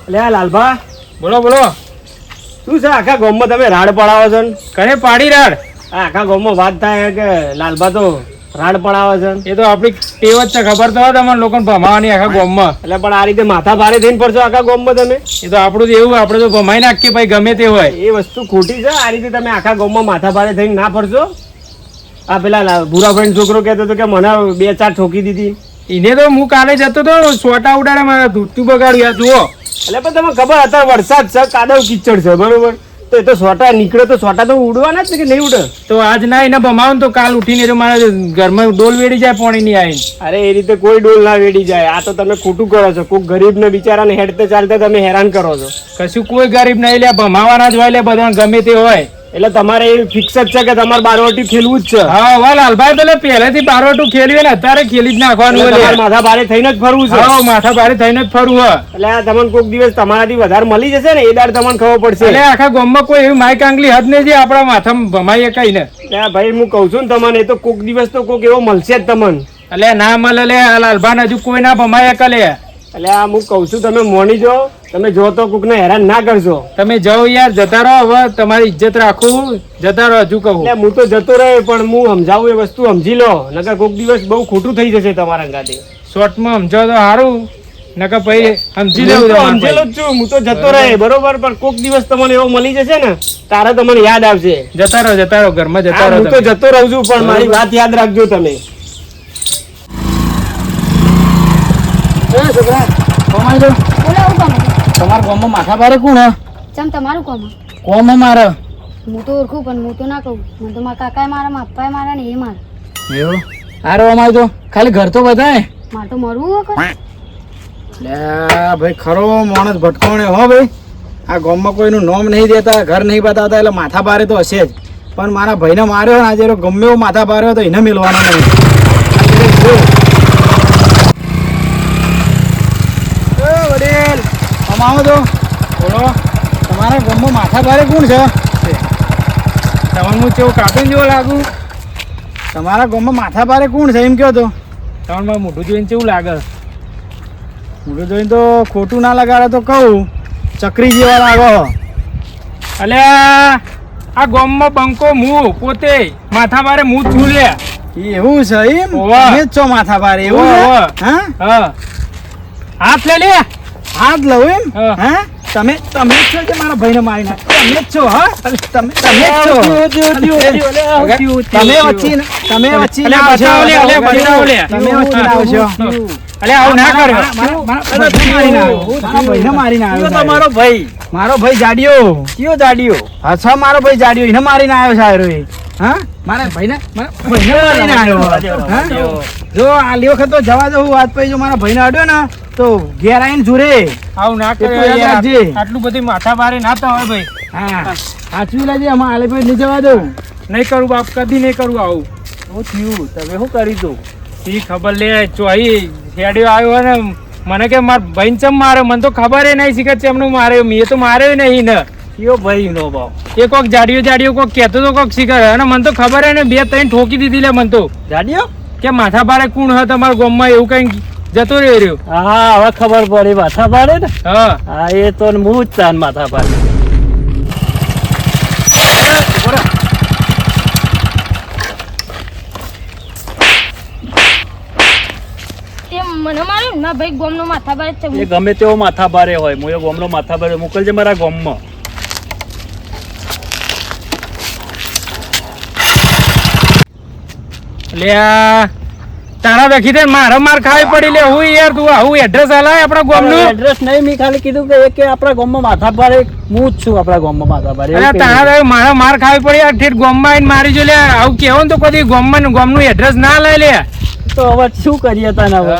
એટલે આ લાલભા બોલો બોલો. શું છે આખા ગામમાં તમે રાડ પડાવો છો ને? કરે પાડી રાડ. આ આખા ગામમાં વાત થાય કે લાલભા તો રાડ પડાવે છે ને? એ તો આપડી ટેવ જ છે, ખબર તો હોય તમને લોકોને ભમાવાની આખા ગામમાં. એટલે પણ આ રીતે માથા ભારે થઈને પડશો આખા ગામમાં તમે? એ તો આપણું જ એવું, આપણે તો ભમાઈ નાખીએ ભાઈ ગમે તે હોય. એ વસ્તુ ખોટી છે. આ રીતે તમે આખા ગામમાં માથા ભારે થઈને ના પડશો. આ પેલા ભૂરાભાઈ છોકરો કહેતો હતો કે મને 2-4 ઠોકી દીધી. એને તો હું કાલે જતો હતો, સોટા ઉડાડે મારા ધૂતું બગાડ્યું. જુઓ એટલે પણ તમે ખબર અત્યારે વરસાદ છે, કાદવ કીચડ છે, બરોબર? તો એ તો સોટા નીકળે તો સોટા તો ઉડવાના જ છે કે નહીં ઉડે? તો આજ ના એને ભમાવો ને તો કાલ ઉઠીને મારા ઘરમાં ડોલ વેડી જાય પાણી ની આવીને. અરે એ રીતે કોઈ ડોલ ના વેડી જાય. આ તો તમે ખોટું કરો છો. કોઈક ગરીબ ને બિચારાને હેડતે ચાલતે તમે હેરાન કરો છો. કશું કોઈ ગરીબ નહીં લે, ભમાવાના જ હોય લે બધા ગમે તે હોય. એટલે તમારે એ ફિક્સ જ છે કે તમારે બારવટી ખેલવું જ છે. હા વાહ લાલભાઈ, પેલે પહેલેથી બારવટું ખેલ્યું ને અત્યારે ખેલી જ નાખવાનું. તમારે માથા ભારે થઈને જ ફરવું છે. હા માથા ભારે થઈને જ ફરવું હોય. એટલે આ તમને કોઈક દિવસ તમારાથી વધારે મળી જશે ને, એ દાડ તમને ખબર પડશે. એટલે આખા ગામમાં કોઈ એવી માઈક આંગલી હદ નહીં જે આપણા માથામાં ભમાઈએ કઈ ને. એટલે ભાઈ હું કઉ છું ને તમને, એ તો કોઈક દિવસ તો કોઈક એવો મળશે જ તમને. એટલે ના મળે લે આ લાલભાઈ, હજુ કોઈ ના ભમાયા કલે. એટલે આ હું કઉ છું તમે મોની જો, તમે જો તો કોક ને હેરાન ના કરશો. તમે જાઓ યાર, જતા રહો. હવે તમારી ઇજ્જત રાખું, જતા રહો. હજુ કહું એટલે હું તો જતો રહે, પણ હું સમજાવું એ વસ્તુ સમજી લો, નકર કોક દિવસ બહુ ખોટું થઈ જશે તમારા અંગાતે. શોર્ટમાં સમજો તો સારું, નકર પછી સમજી લેવું. સમજેલો જ છું, હું તો જતો રહે, બરોબર? પણ કોક દિવસ તમને એવો મળી જશે ને, તારે તમને યાદ આવશે. જતા રહો ઘરમાં જતા રહો. હું તો જતો રહું છું, પણ મારી વાત યાદ રાખજો તમે. તમારા ગામમાં માથા ભારે કોણ હે? ચમ તમારું કોમ? કોમ મારે. હું તો ઓળખું પણ હું તો ના કહું. મને તો મારા કાકાએ મારા, મારા પપ્પાએ મારા ને એ મારે. એવું? હારો અમારે તો ખાલી ઘર તો બધાય. મારે તો મરવું વખત. લે ભાઈ, ખરો માણસ ભટકોણે હો ભાઈ. આ ગામમાં કોઈનું નામ નહીં દેતા, ઘર નહીં બતાવતા, એટલે માથા ભારે તો હશે જ. પણ મારા ભાઈને માર્યો ને આજે, ગમે એવો માથા ભારે તો એને મિલવાનો નહીં. વડીલ અમાવો તો બોલો, તમારા ગામમાં માથા ભારે કોણ છે? તમને હું કેવું કાપીને જેવો લાગુ? તમારા ગામમાં માથા ભારે કોણ છે એમ કહો તો. તમને મોઢું જોઈને કેવું લાગે? મોઢું જોઈને તો ખોટું ના લગાડે તો કહું, ચકરી જેવા લાગો. અલ્યા આ ગામમાં બંકો હું પોતે માથા ભારે હું છું લે. એવું છે એમ? તમે જ છો માથા ભારે? એવું હા, હાથ લે. હાથ લઉં એમ? હા, તમે જ છો જે મારા ભાઈને મારી નાખ. તમે જ છો. હા, તમે મારો ભાઈ જાડિયો. કયો જાડિયો? અચ્છા, મારો ભાઈ જાડિયો, એને મારીને આવ્યો છે. હા, મારા ભાઈને મારીને આવ્યો. જો આલી વખત તો જવા દઉં વાત પછી, જો મારા ભાઈને અડ્યો ને તો ઘેર આવીને જુરે. આવું ના કરે, આટલું બધી માથા ભારે ના તો હોય ભાઈ. હા, સાચું લાગે. આમાં આલે ભાઈ નહીં જવા દઉં. નહીં કરું બાપ, કદી નહીં કરું આવું. શું થયું? તમે શું કરી દઉં? એ ખબર લે, ચોઈ હેડ્યો આવ્યો ને મને કે મારા ભાઈને ચમ મારે. મને તો ખબર નહીં શીખે ચેમનું મારે. મેં તો માર્યો નહીં ને. કયો ભાઈ નો ભાવ? એ કોક જાડિયો કોક કહેતો તો કોક શીખર, અને મને તો ખબર હે ને 2-3 ઠોકી દીધી લે મને તો. જાડિયો કે માથા ભારે કોણ હે તમારા ગામમાં? એવું કઈ જતો રહ્યો. હા, હવે ખબર પડી માથા ભારે ને. હા, એ તો હું જ ચાન માથા ભારે. મને માર્યું ના ભાઈ, ગોમનો માથા ભારે છે. એ ગમે તેવો માથા ભારે હોય, હું એ ગોમનો માથા ભારે મોકલજે મારા ગામમાં. લે તારા દેખી દે મારા માર ખાવી પડી લે. હું યાર તું આવું એડ્રેસ આલાય આપણા ગામનું? એડ્રેસ નહીં, મેં ખાલી કીધું કે આપણા ગામમાં માથા ભારે હું જ છું. આપણા ગામમાં માથા ભારે. અરે તારા મારા માર ખાવી પડી યાર. ઠેઠ ગામમાં આવીને મારી જો લે. આવું કેવો ને તો કદી ગામનું એડ્રેસ ના લઈ લે. તો હવે શું કરીએ તને? હવે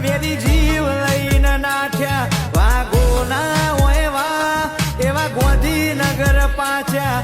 વેરી જીવ લઈને નાઠ્યા વાગોના એવા ગોધીનગર પાછા.